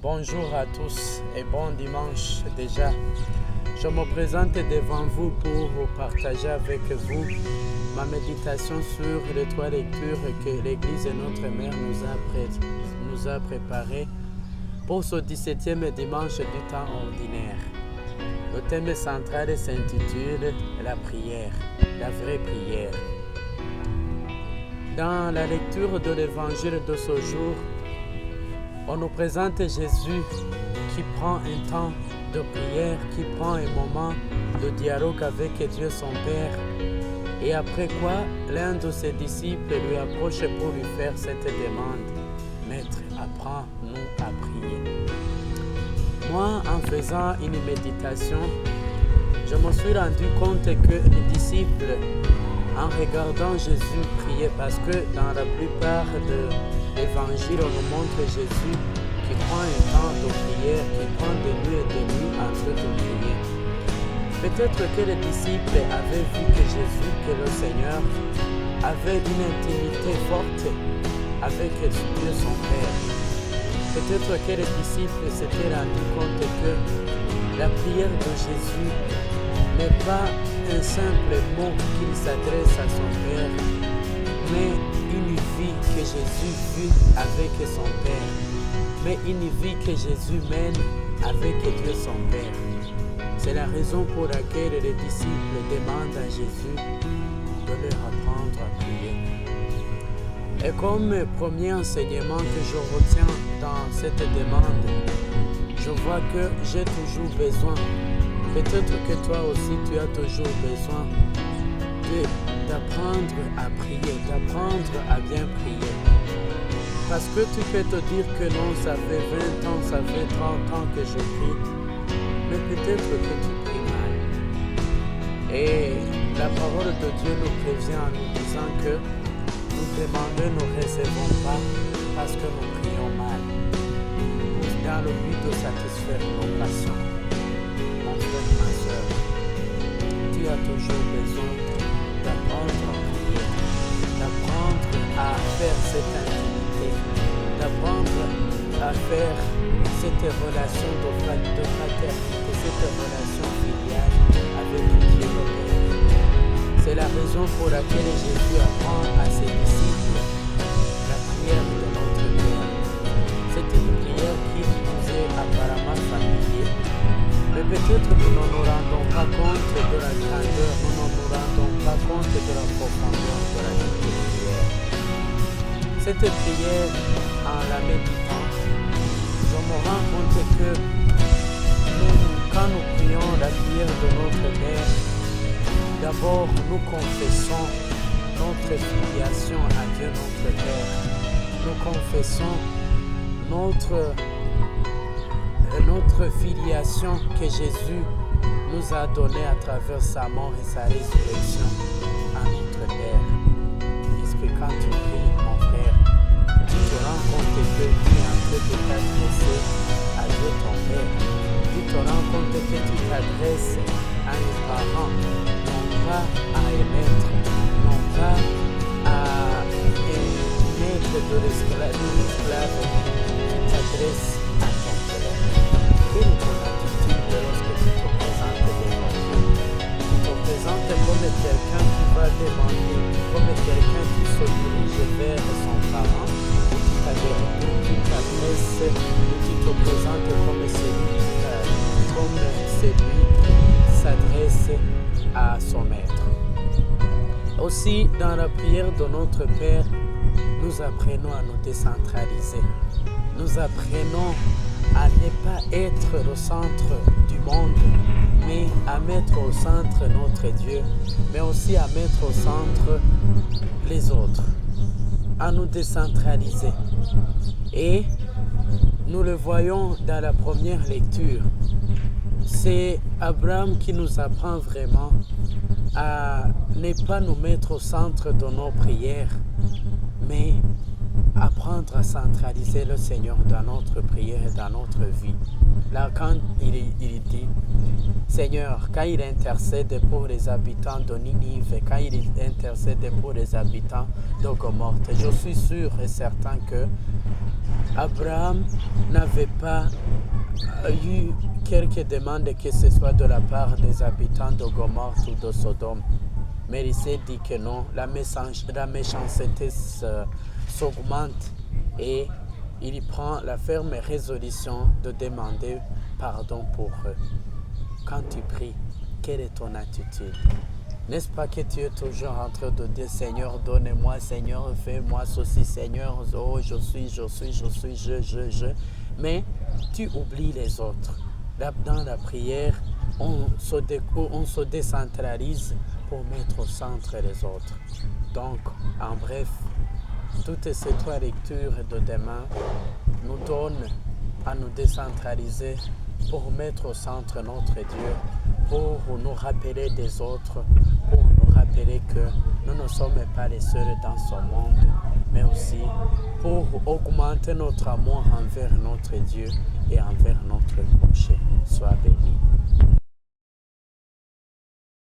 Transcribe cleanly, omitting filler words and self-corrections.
Bonjour à tous et bon dimanche déjà. Je me présente devant vous pour partager avec vous ma méditation sur les 3 lectures que l'Église et notre Mère nous a préparées pour ce 17e dimanche du temps ordinaire. Le thème central s'intitule « La prière », la vraie prière. Dans la lecture de l'Évangile de ce jour, on nous présente Jésus qui prend un temps de prière, qui prend un moment de dialogue avec Dieu son Père. Et après quoi, l'un de ses disciples lui approche pour lui faire cette demande. « Maître, apprends-nous à prier. » Moi, en faisant une méditation, je me suis rendu compte que les disciples, en regardant Jésus prier, parce que dans la plupart de l'Évangile, on nous montre Jésus qui prend un temps de prière, qui prend des nuits et des nuits en train de prier. Peut-être que les disciples avaient vu que Jésus, que le Seigneur, avait une intimité forte avec Dieu son Père. Peut-être que les disciples s'étaient rendus compte que la prière de Jésus n'est pas un simple mot qu'il s'adresse à son Père, mais une vie que Jésus vit avec son Père, mais une vie que Jésus mène avec Dieu son Père. C'est la raison pour laquelle les disciples demandent à Jésus de leur apprendre à prier. Et comme premier enseignement que je retiens dans cette demande, je vois que j'ai toujours besoin, peut-être que toi aussi tu as toujours besoin d'apprendre à prier, d'apprendre à bien prier. Parce que tu peux te dire que non, ça fait 20 ans, ça fait 30 ans que je prie, mais peut-être que tu pries mal. Et la parole de Dieu nous prévient en nous disant que nous demandons, nous ne recevons pas parce que nous prions mal, dans le but de satisfaire nos passions. Mon frère, ma soeur, tu as toujours besoin d'apprendre à prier, d'apprendre à faire cette intimité, d'apprendre à faire cette relation de fraternité, cette relation filiale avec Dieu le Père. C'est la raison pour laquelle Jésus apprend à ses disciples la prière de notre Père. C'est une prière qui nous est apparemment familière, mais peut-être que nous ne nous rendons pas compte de la grandeur, nous ne nous rendons pas compte de la profondeur de la prière. Cette prière, en la méditant, je me rends compte que quand nous prions la prière de notre Père, d'abord nous confessons notre filiation à Dieu notre Père. Nous confessons notre filiation que Jésus nous a donnée à travers sa mort et sa résurrection à notre Père. Puisque quand tu pries, mon frère, tu te rends compte que tu es en train de t'adresser à Dieu ton Père. Tu te rends compte que tu t'adresses à un parent, non pas à un maître, non pas à un maître de l'esclave, tu t'adresses à ton Père. Quelle est ton attitude lorsque tu te présentes devant Dieu? Tu te présentes comme quelqu'un qui va demander, comme quelqu'un qui se dirige vers son parent, tu t'adresses et tu te présentes comme celui qui s'adresse à son maître. Aussi, dans la prière de notre Père, nous apprenons à nous décentraliser. Nous apprenons à ne pas être le centre du monde, mais à mettre au centre notre Dieu, mais aussi à mettre au centre les autres, à nous décentraliser. Et nous le voyons dans la première lecture. C'est Abraham qui nous apprend vraiment à ne pas nous mettre au centre de nos prières, mais à prendre apprendre à centraliser le Seigneur dans notre prière et dans notre vie. Là, quand il dit, Seigneur, quand il intercède pour les habitants de Ninive, et quand il intercède pour les habitants de Gomorrhe, je suis sûr et certain que Abraham n'avait pas eu quelques demandes que ce soit de la part des habitants de Gomorrhe ou de Sodome. Mais il s'est dit que non, la méchanceté s'augmente et il prend la ferme résolution de demander pardon pour eux. Quand tu pries, quelle est ton attitude? N'est-ce pas que tu es toujours en train de dire, Seigneur, donne-moi, Seigneur, fais-moi ceci, Seigneur, oh, je suis, mais tu oublies les autres. Là, dans la prière, on se décentralise pour mettre au centre les autres. Donc, en bref, toutes ces trois lectures de demain nous donnent à nous décentraliser pour mettre au centre notre Dieu, pour nous rappeler des autres, pour nous rappeler que nous ne sommes pas les seuls dans ce monde, mais aussi pour augmenter notre amour envers notre Dieu et envers notre prochain. Soit